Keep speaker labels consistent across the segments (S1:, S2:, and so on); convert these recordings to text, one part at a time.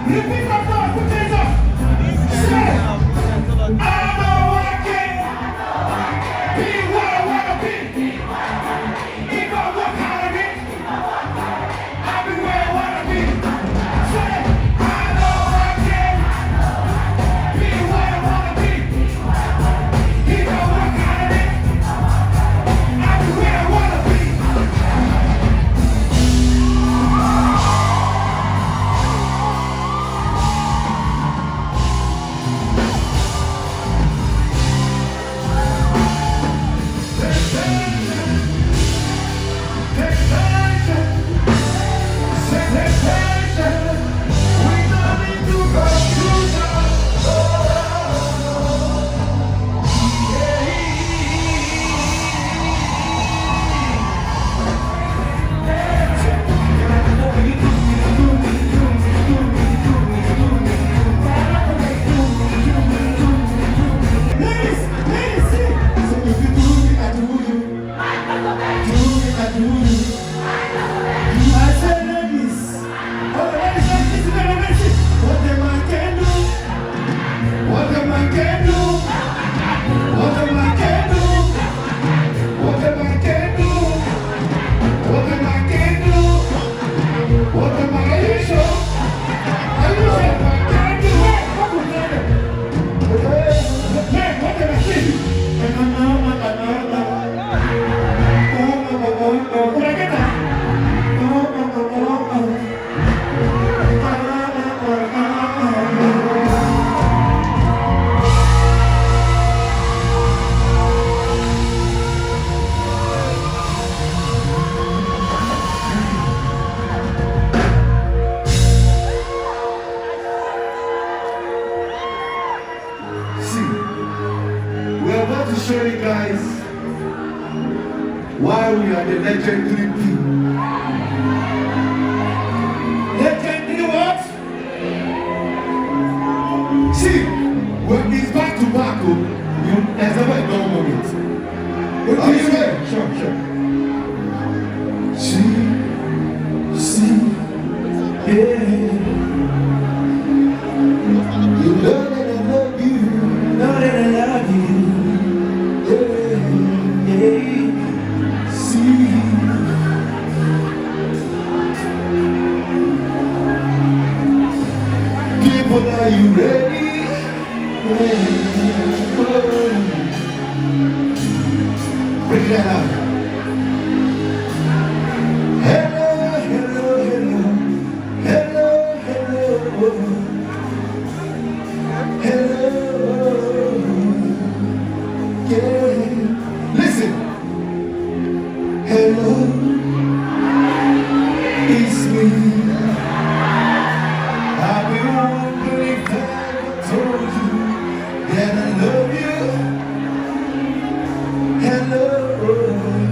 S1: Repeat after us, put hands up. Say, I know I can be what I wanna be. If I work hard at it, I'll be where I wanna be. Say, I know I can be what I wanna be. If I work hard at it, I'll be where I wanna be. To show you guys why we are the legendary people. Legendary what? See, when it's back to back, there's never a dull moment. Are you ready? Sure. See, yeah. You know that I love you, know that I love you. People, are you ready? Bring that up. Hello, hello, hello. Hello, hello. Hello. Yeah. Listen. Hello. It's me. I've been wondering if I ever told you that I love you. Hello.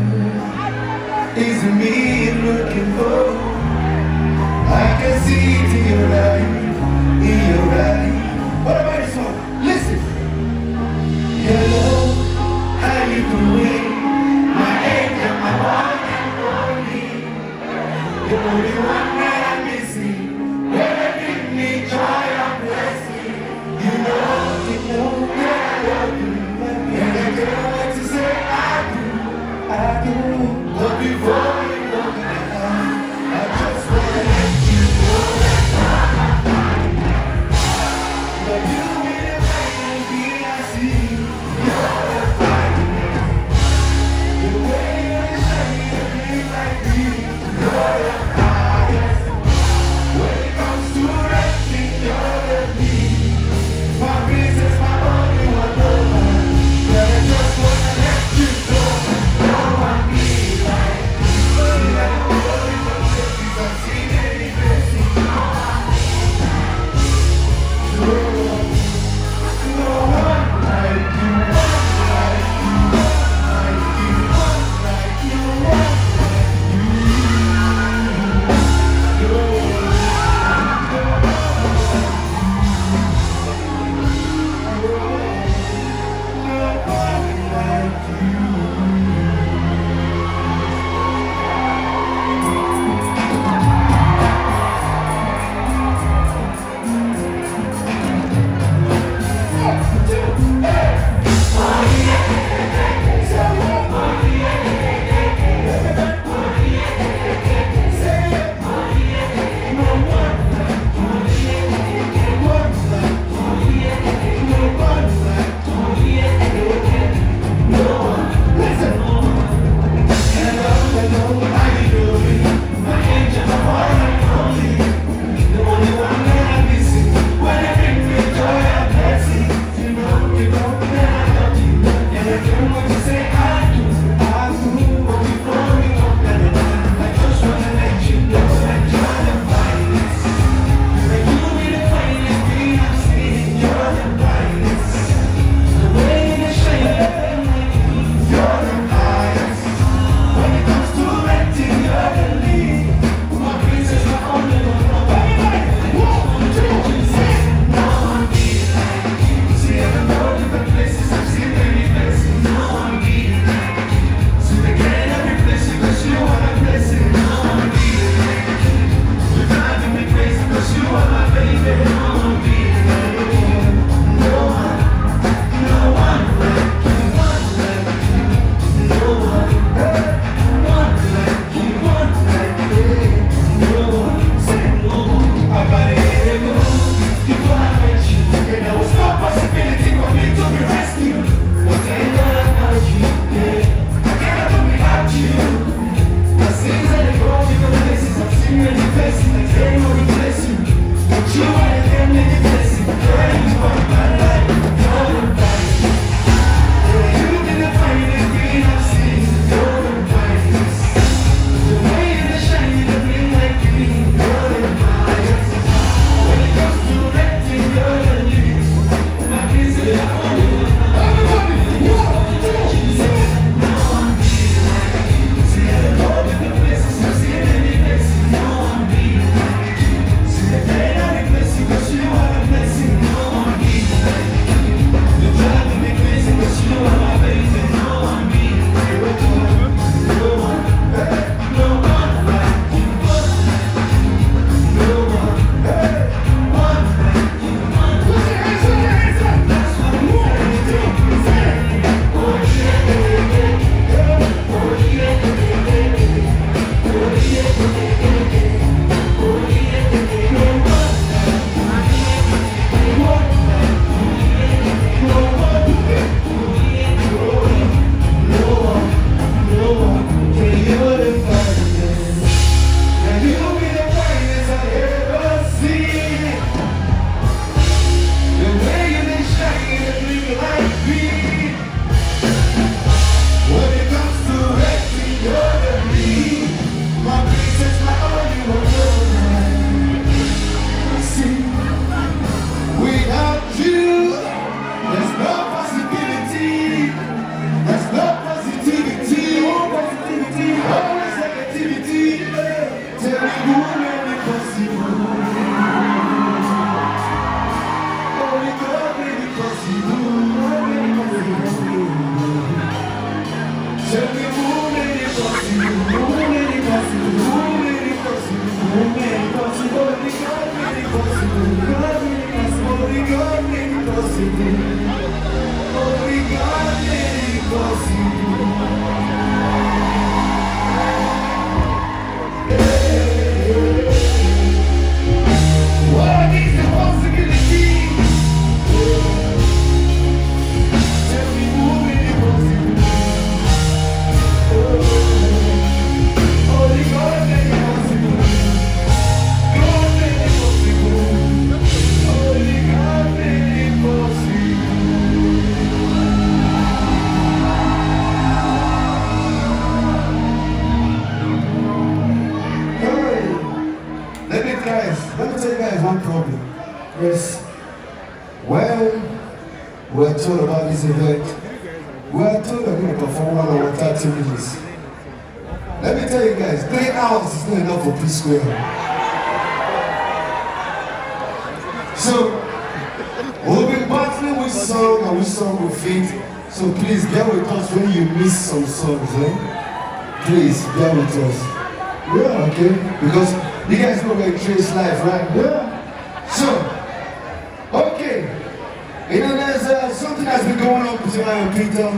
S1: Only God made it possible. Only God made it possible. What is the possibility? Tell me who made it possible. Only God made it possible. God made it possible. Only God made it possible. Hey, let me tell you guys one problem. Yes. Well, we're told about this event. We're told we're going to perform 1 hour 30 minutes. Let me tell you guys, 3 hours is not enough for P-Square. So, we'll be battling with song and with song with feet. So please bear with us when you miss some songs, eh? Please bear with us. Yeah, okay? Because you guys know where Trace life, right? Yeah. So, okay. You know, there's something that's been going on between I and Peter.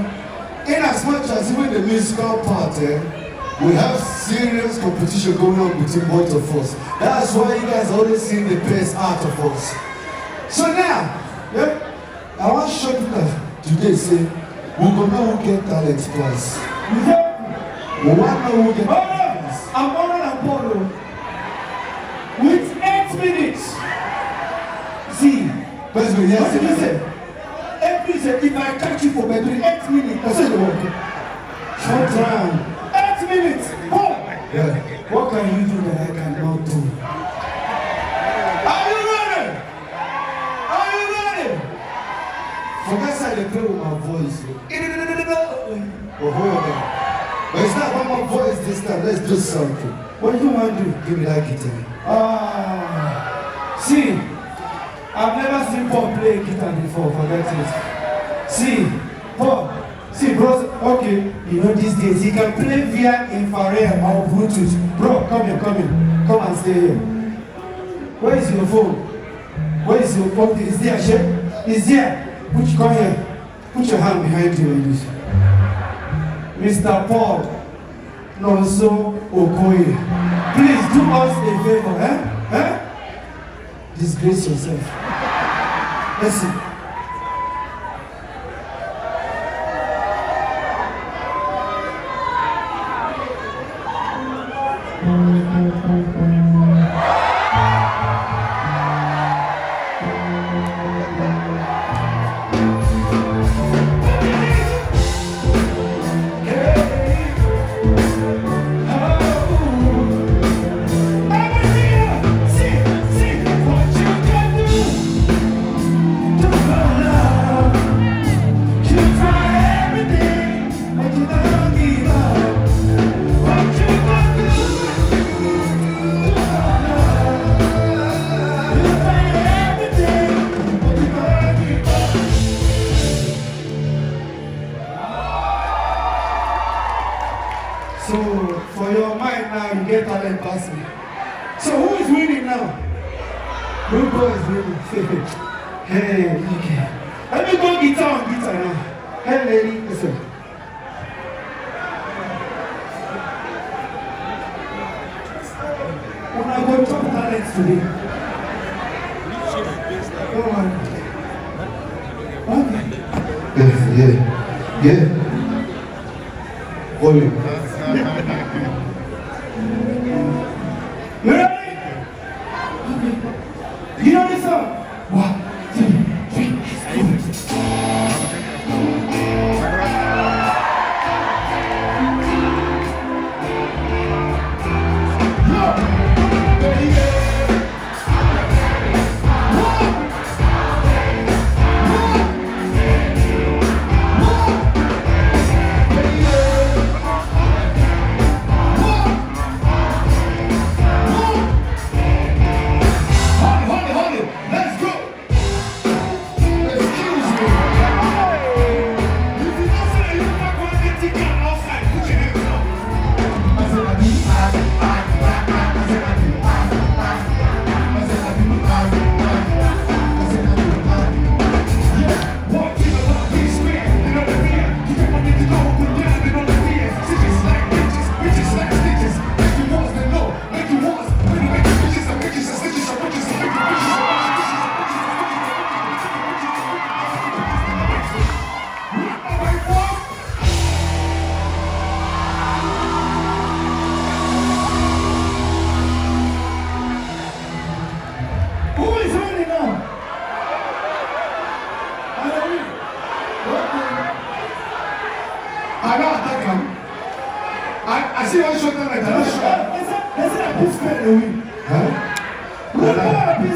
S1: In as much as even the musical part, we have serious competition going on between both of us. That's why you guys always see the best out of us. So now, yeah, I want to show you that today, say, we're going to know who get talent prize. We want to know who get talent prize. I'm honored Apollo with 8 minutes. See, what did you say? 8 minutes, if I catch you for between 8 minutes, I said, short round. 8 minutes. Oh. Yeah. What can you do that I cannot do? Are you ready? Are you ready? For that side, they play with my voice. Oh, hold on. But it's not about my voice this time. Let's do something. What do you want to do? Give me that guitar. See, I've never seen Paul play guitar before, forget it. See, Paul. See, bro, okay, you know these days, he can play via infrared or Bluetooth. Bro, come here. Come and stay here. Where is your phone? Where is your phone? Is there, Chef? Is there? Come here. Put your hand behind you like this. Mr. Paul Nonso Okoye, please do us a favor, Disgrace yourself. Listen. So, for your mind now, you get talent passing. So, who is winning now? Who is winning? Hey, okay. Let me go guitar now. Hey, lady, listen. When I go top talents today. Come on. Okay. Yeah. Volume. You ready? Okay. You know this song? 1, 2, 3, 4.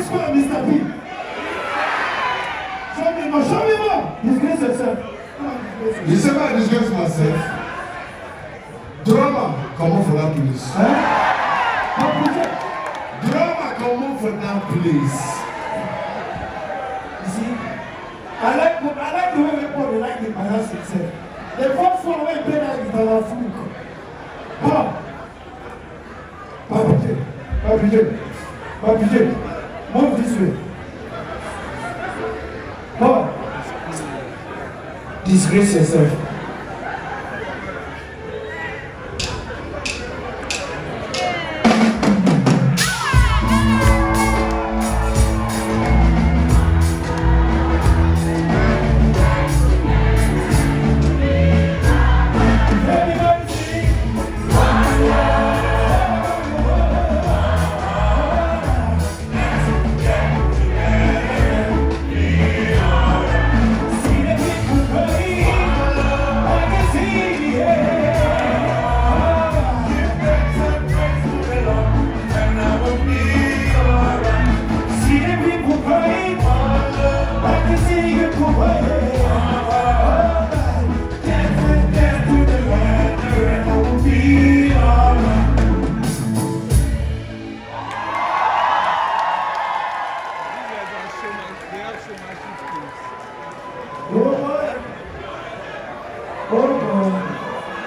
S1: spell Mr. P. Show me more, show me more. Disgrace yourself.
S2: You say I disgrace myself. Drama, come on for that place. Drama, come on for that place.
S1: You see, I like the way people like the balance itself. The first one when you play that is Balafouk. Papi J, move this way. Disgrace yourself.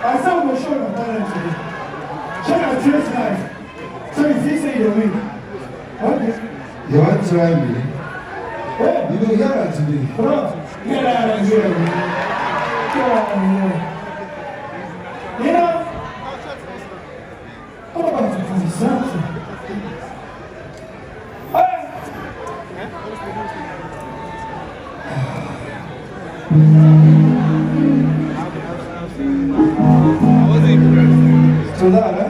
S1: I said we'll show your talent today. Show your trace life. So if you say you win. Okay.
S2: You want to try me?
S1: Yeah.
S2: You will hear that today.
S1: Bro, get out of here. Get out of here. You know, what about the something? So that, are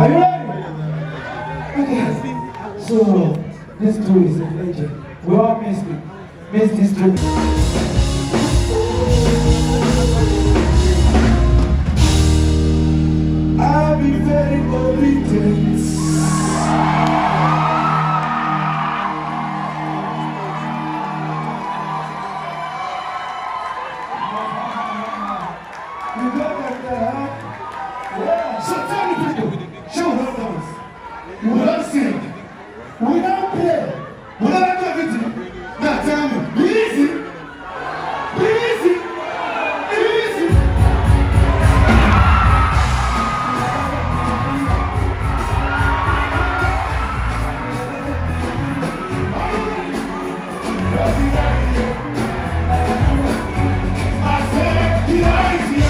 S1: you ready? Okay. So this tour is a legend. We all missed this trip. I'll be very obedient. So tell me people, show how dance. We don't sing, we don't play, we don't do everything. Now tell me, be easy, be easy, be easy. I said, be easy.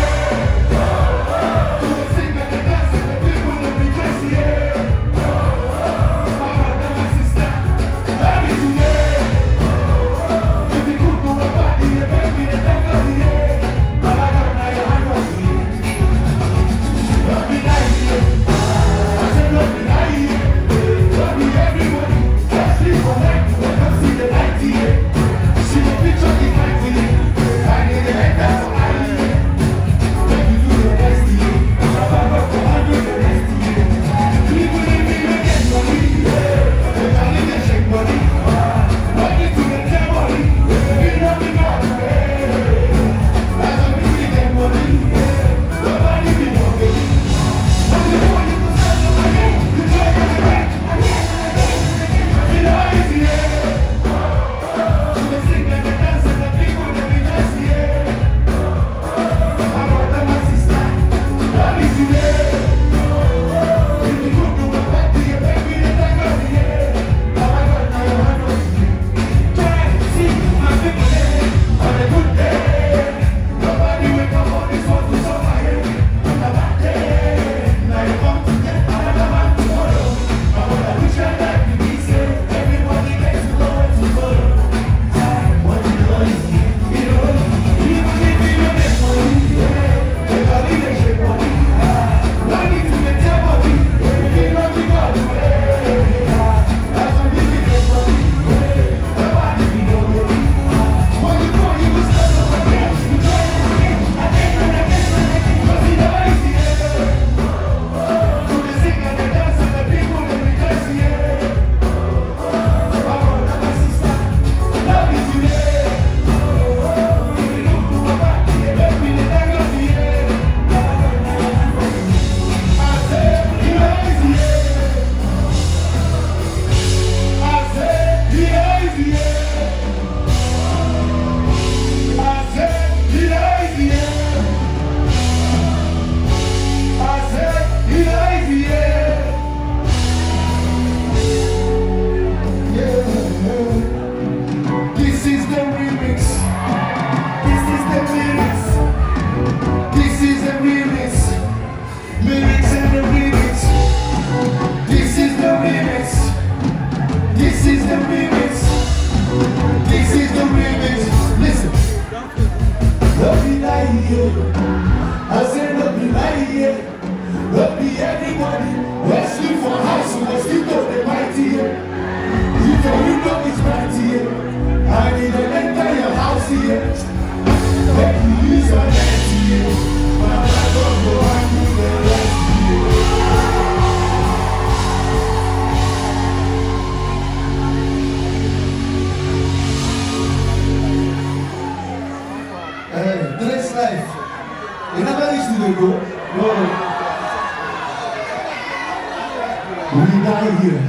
S2: die here.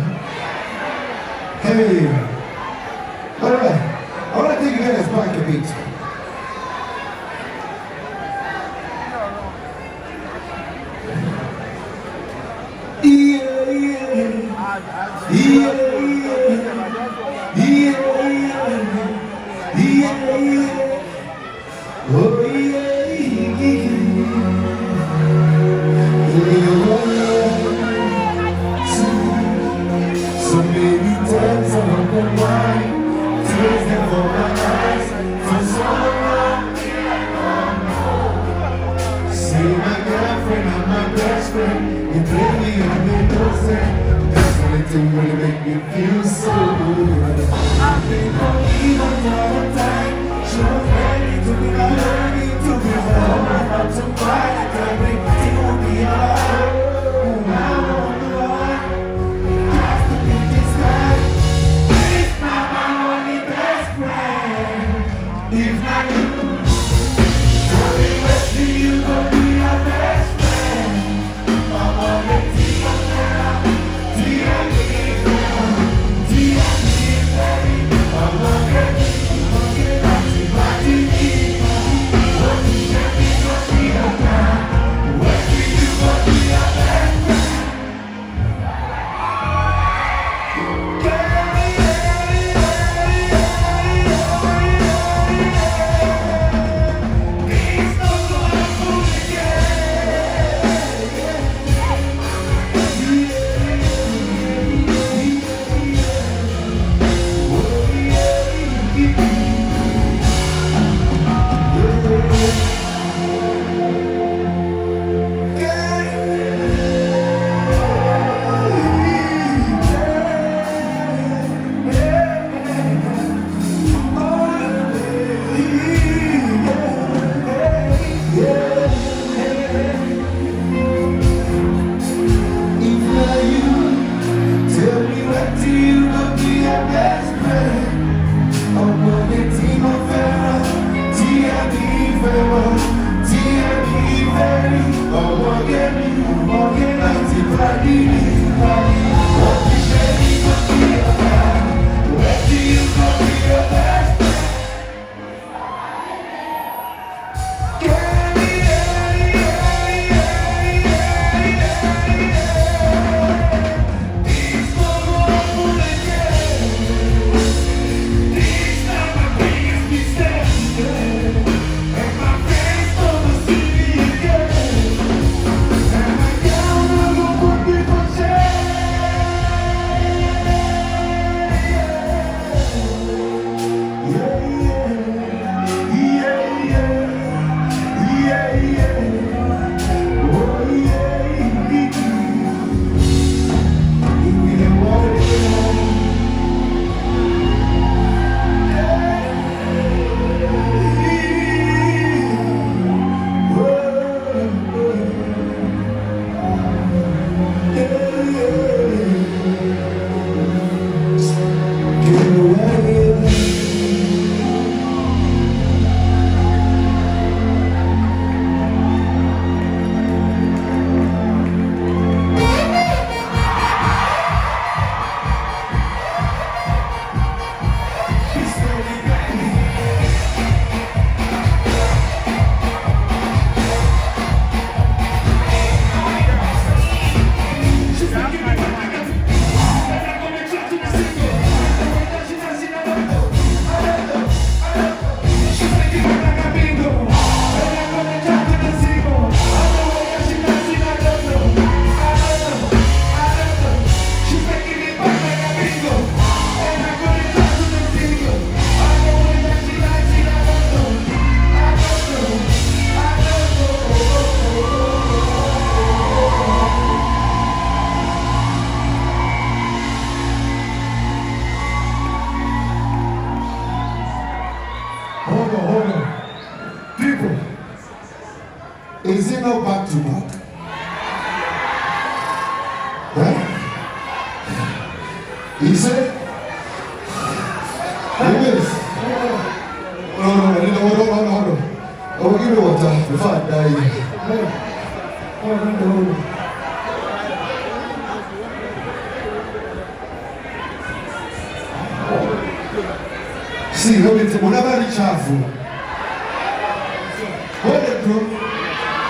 S2: Hey. All right. I want to take you guys back a bit. So many times I'm on the line, tears that for my eyes, for so long. See my girlfriend, I'm my best friend. You play me on the innocent. That's only thing really make me feel so good. I've been calling on all the time. She was ready to be learning to be home. I'm not so quiet, I can't bring it on me out. Now on the line, just to be this guy. It's not my only best friend. If not you, tell me where do you go be your best friend? I'm on the team of now. Is it not back to back? Huh? Is it? It is. No. Oh, give me water before I die here.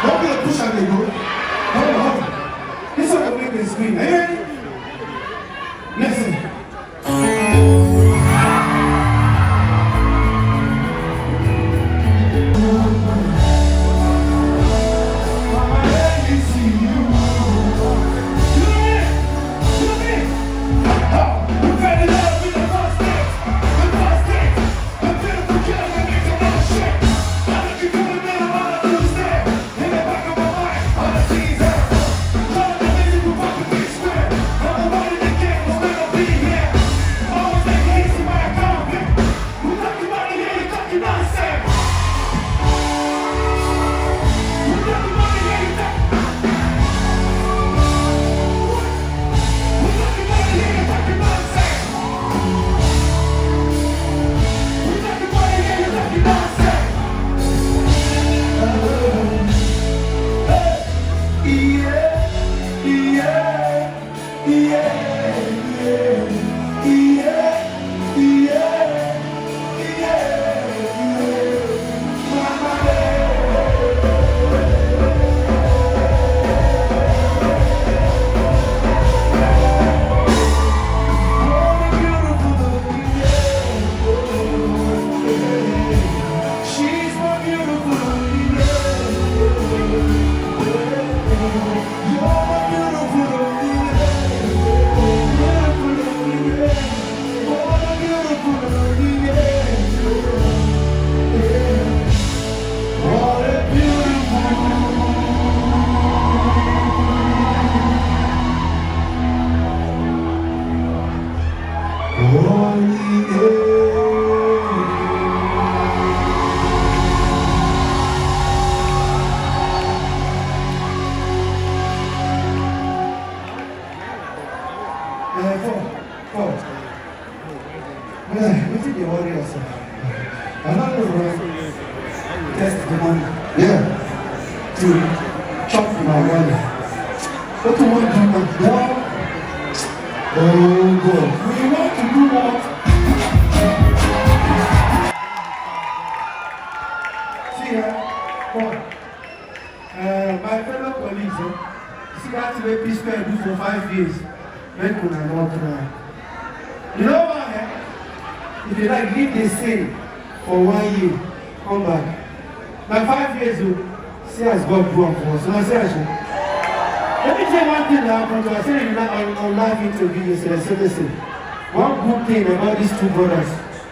S2: Don't push and they go. Hold on. This one will make me scream. Are you ready? Listen. My fellow colleagues, see that's the way peace do for 5 years. When could I not try? You know what? If you like, leave the same for 1 year, come back. Now 5 years, see as God grew up for us. So I say, let me tell you one thing that happened to us. I said in on live interview yesterday, I said, listen, one good thing about these two brothers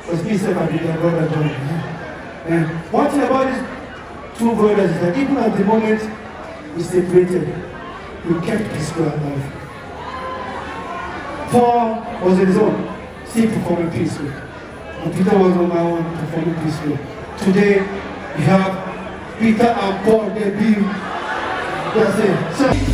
S2: was me said I did their brother John. And one thing about these two brothers is that even at the moment we separated, we kept peace alive. Paul was in his own, still performing peacefully. And Peter was on my own, performing peacefully. Today, we have Peter and Paul, they be. That's it. So,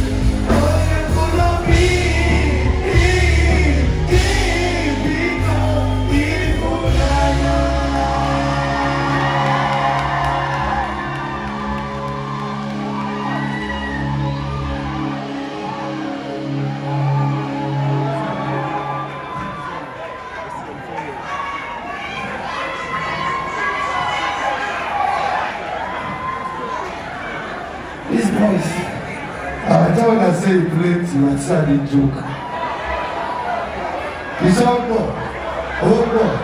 S2: this voice, I don't want to say it great, you are sad in joke. It's all God. Oh God.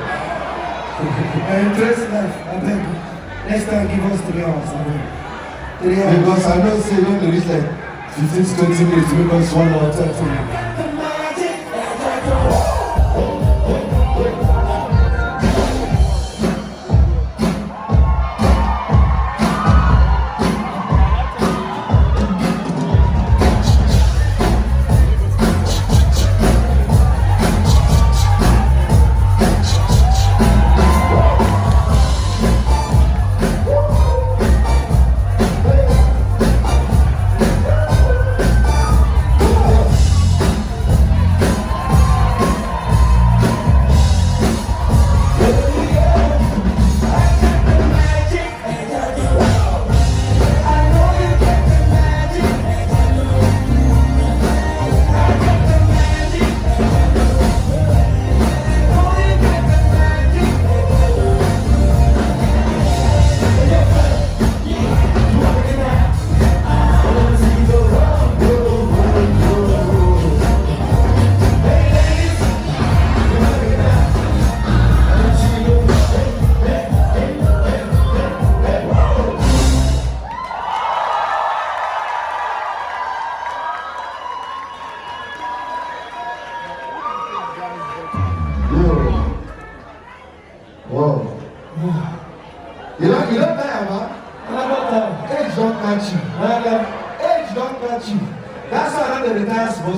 S2: And dress life, I beg you. Next time give us 3 hours, I beg. 3 hours. Because I know say when there is like 15 to 20 minutes to make us 1 hour 30.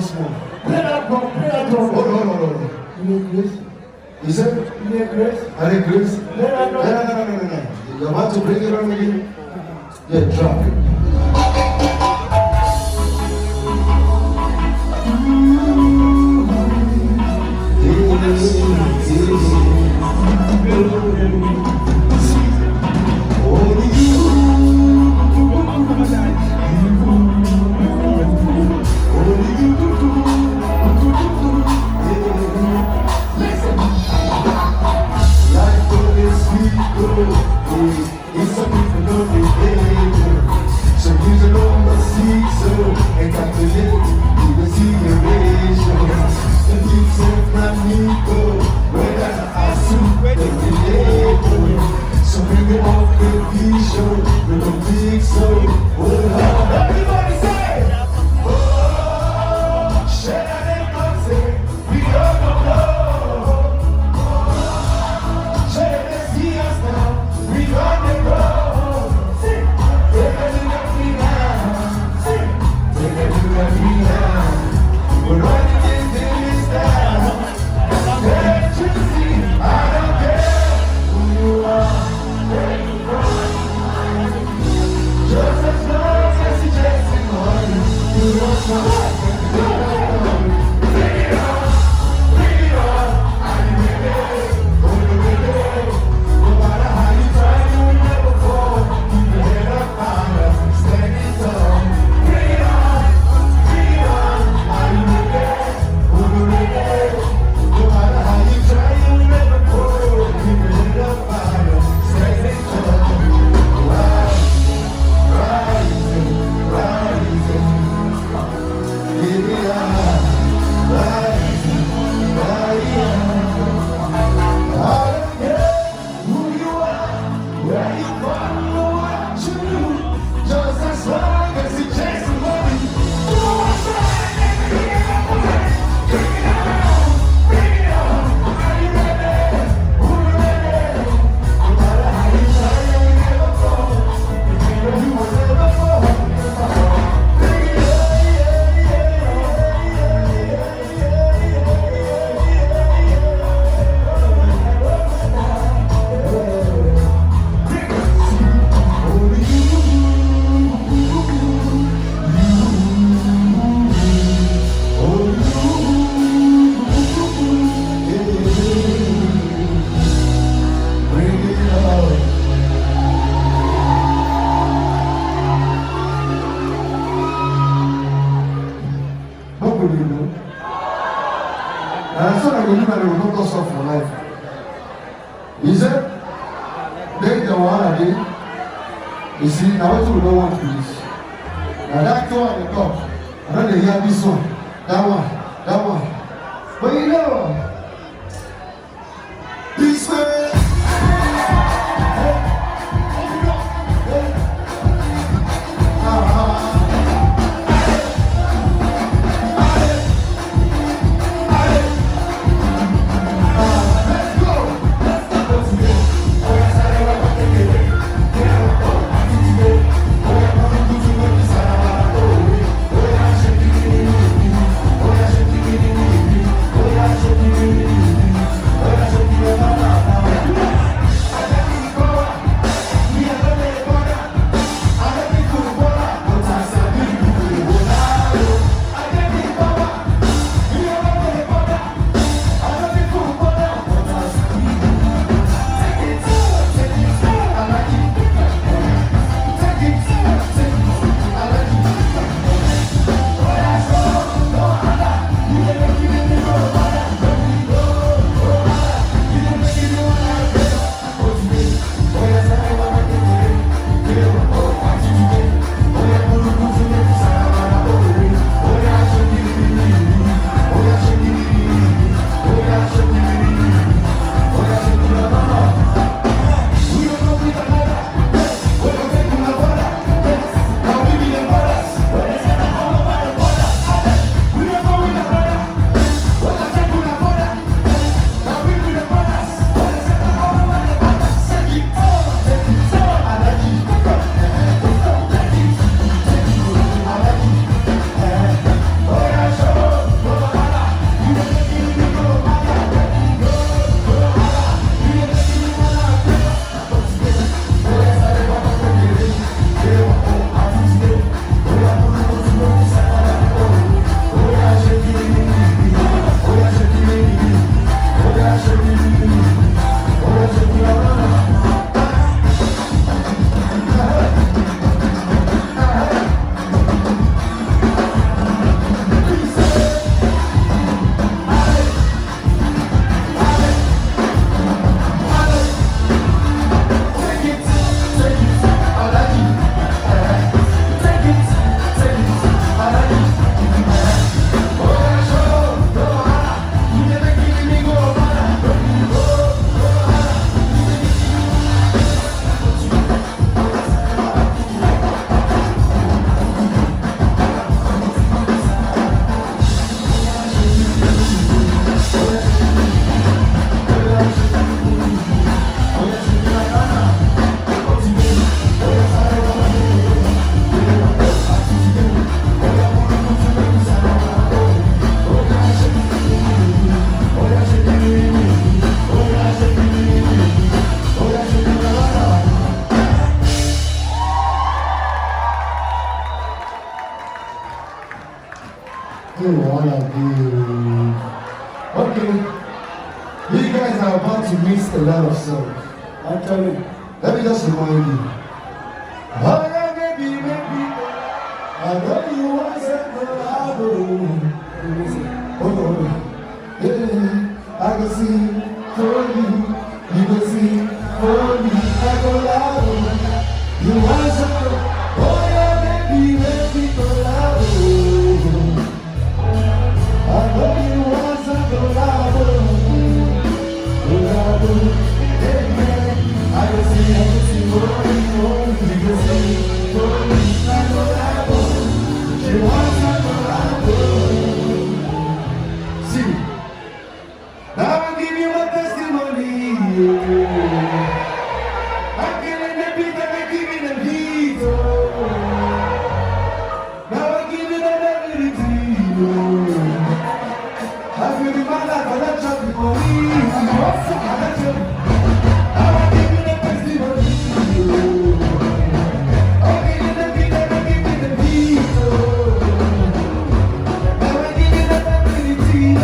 S2: once more.
S1: Play that drum, play that drum.
S2: Hold on.
S1: You need grace?
S2: You said?
S1: You need grace?
S2: I need grace.
S1: Play that drum.
S2: No. You're about to bring it on again? Yeah, drop it. Is it? Then the one again. You see, now what you don't want to this. Now that one at the top. I don't hear this one. That one. But you know, this way. all of you. Okay, you guys are about to miss a lot of songs. Actually, let me just remind you. Oh yeah, baby, baby, I know you want to go. Hold on. Yeah, I can see for you. You can see for me. I go loud. You want to go. Oh yeah, baby, baby, go loud. I know you want to go loud. Go loud. Yeah, I can see for you. You can see for me. I go loud. You want to go loud. See, now I'll give you my testimony. I'm killing the beat and I'm giving the beat. Now I'm giving them everything. I'm giving my life and I'm jumping for me. I'm giving the testimony. I'm giving the beat and I'm giving the beat. Now I'm giving them everything.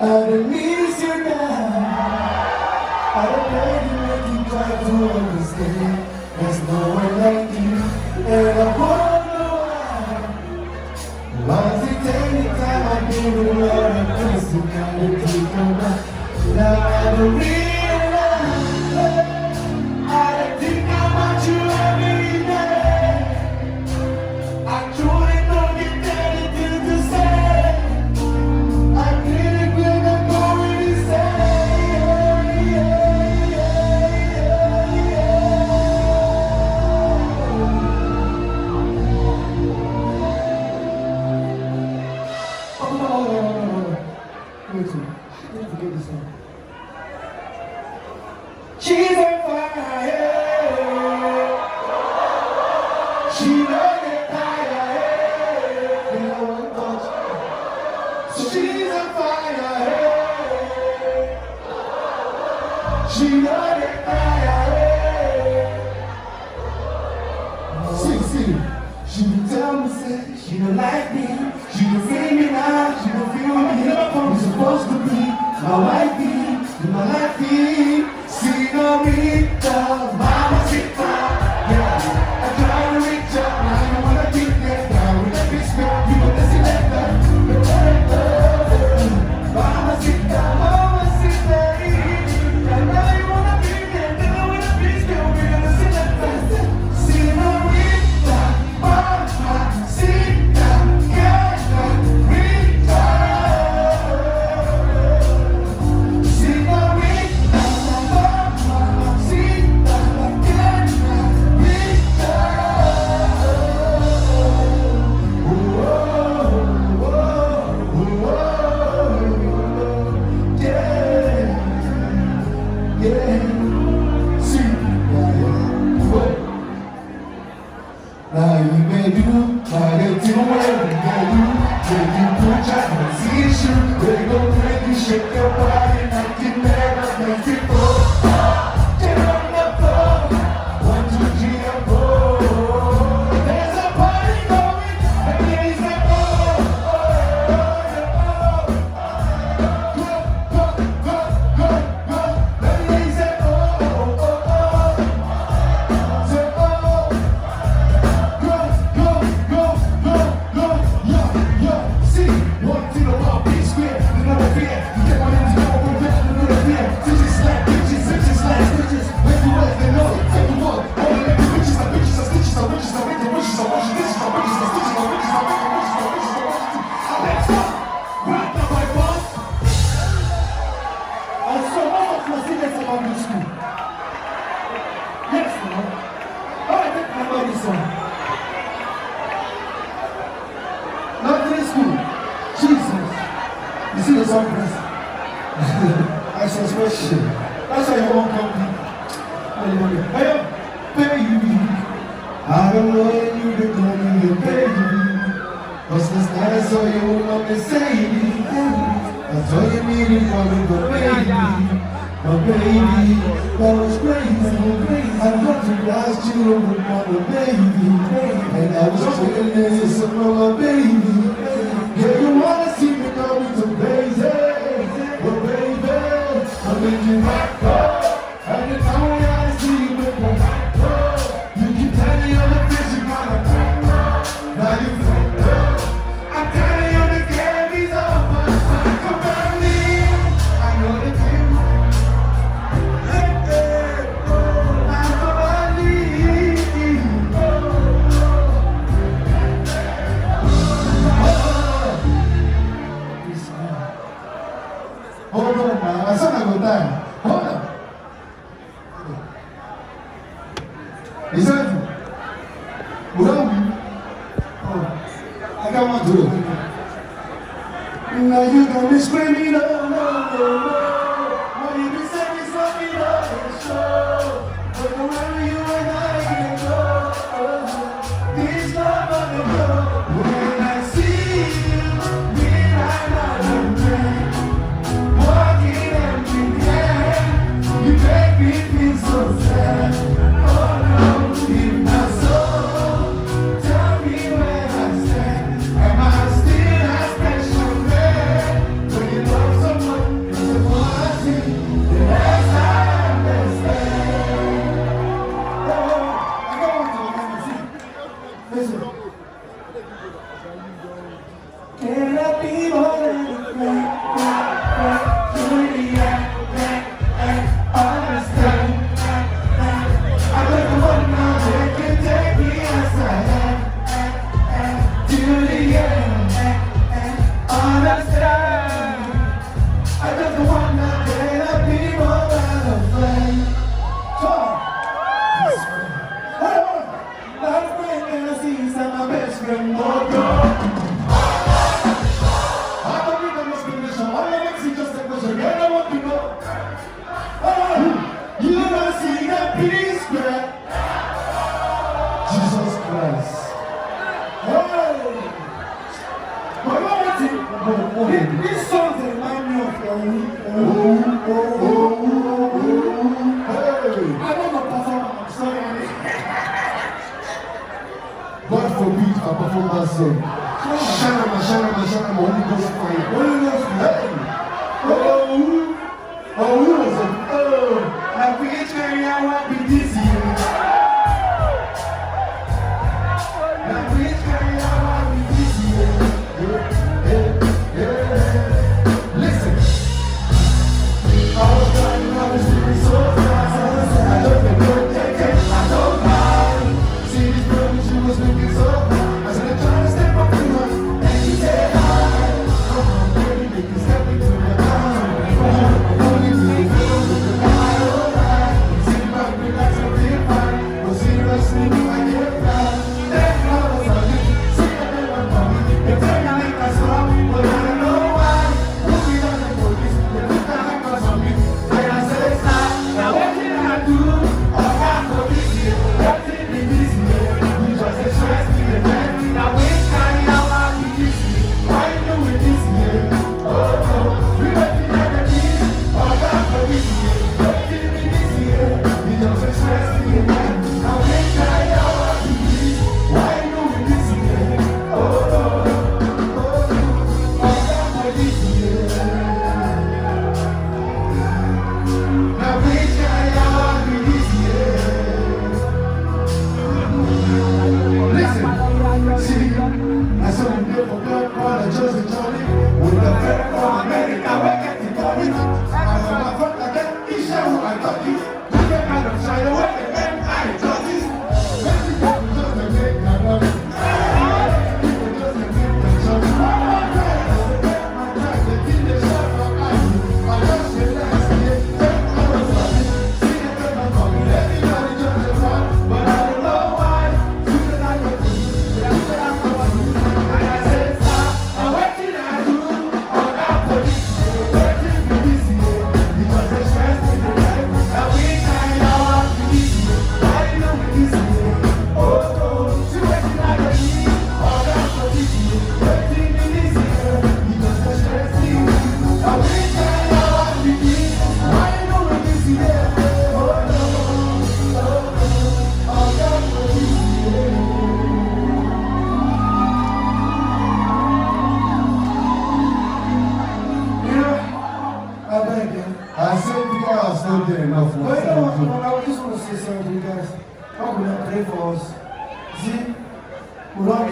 S2: I don't miss you now. I don't beg you make you try to understand. There's no one like you, and I wonder why. Why does it take me time? I give it a lot of things to kind of keep on back. Now I don't realize I think about you every day. I truly don't get anything to say. I really feel I'm going to Don't forget this song. She's on fire. She knows that fire. She's on fire. She knows that fire. See. She can tell me, say she don't like me. She don't see me now. She don't feel me. You're supposed to be my wifey, my lifey. Senorita, mamacita. Yeah, I try to reach up. Now you wanna keep that down with that big spit. You wanna see that down. Mamacita, mamacita. I know you wanna be there down with that big spit. We're gonna see that down. Senorita, mamacita. Shake your body, make it better, make it go. Get on the floor, 1, 2, 3, and 4. There's a party going, and ladies say, oh. Go. Ladies say, oh. Say, oh. Go. Yo. See, one thing about Big Square, you never fear. You see the song, please? I suspect shit. That's why you won't come. I don't pay you. I don't know you to call me your baby. What's the status of your woman Mercedes? I told you me to call me my baby. My baby, that was crazy. I got to ask you to look my baby. And I was waiting there to some of my baby. Yeah, you wanna see me go me so crazy. But baby, I'm making my call. And the time I see you with my call. You keep telling me on the fish, you gotta now you I'm telling you the game is over. Come on me, I know the game. Hold on now, my son I go die. Hold on. Listen. Well, I got one to do. Now you got me screaming, no, no, no, no. Now you be saying it's not me, no, it's so. But wherever you and I can go, this love on the go. When I see you, when I'm out of bed, walking empty hand, you make me feel so sad. Oh no, in my soul, tell me where I stand. Am I still a special man? When you love someone, it's the more I see, the less I understand. Oh, I go on to the kind of scene. Listen. Can I be more than a friend? Understand. I'm the one now that can take me as I am. To the end. Understand. I'm just the one now that I be more than a friend. Last night when I see some my best friend walk up. I believe in this condition. All I want to see just a question. Girl, I want to know. You don't see that peace, man. Jesus Christ. Hey! But I want to this song remind me of hey! I don't know perform, I'm sorry. God forbid I perform that song. Shanama, Holy Ghost fire. Holy Ghost fire. Who was it? Now which area I want to be this year? Now which area I want to be this year? Listen. I was driving, I was feeling so fast. I love the girl, I don't mind. See this girl, she was looking so fast. I said, I'm trying to step up to her. And she said, hi. Come on, baby, make you step into my arms.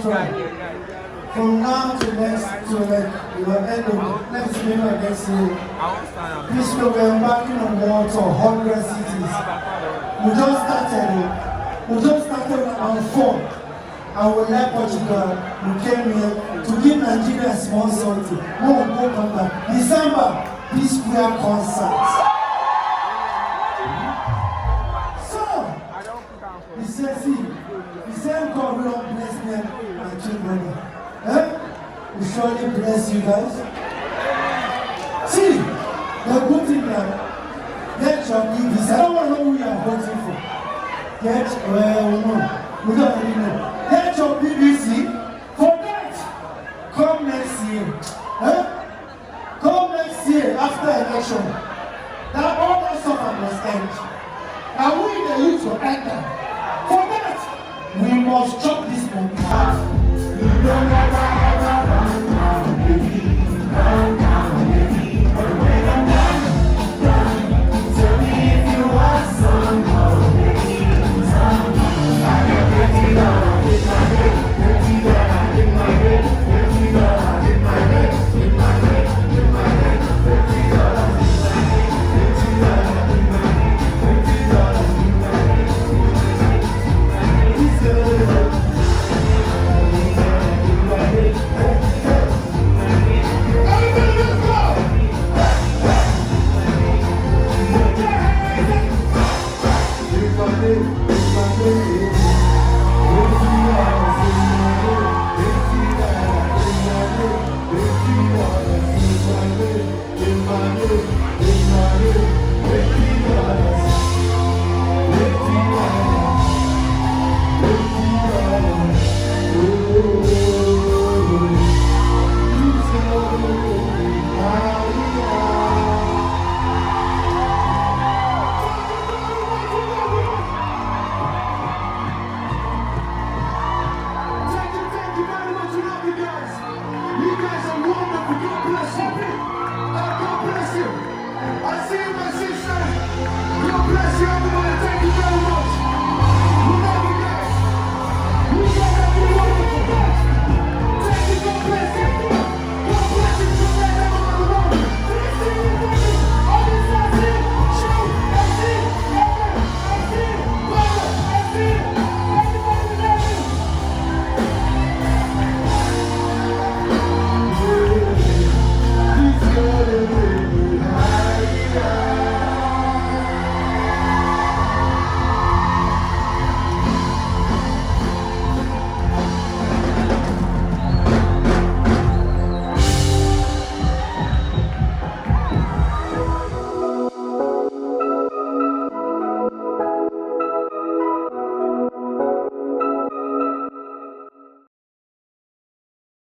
S2: From now to next, to like, end of next year against you, this year we're embarking on war to 100 cities. We just started on 4. And we left Portugal, we came here to give Nigeria a small something. When we go come back, December, Peace Square concerts. So, he says, he said, God will not bless me and children. We surely bless you guys. See, the good thing that get your BBC. I don't want to know who you are voting for. We don't really know. Get your BBC.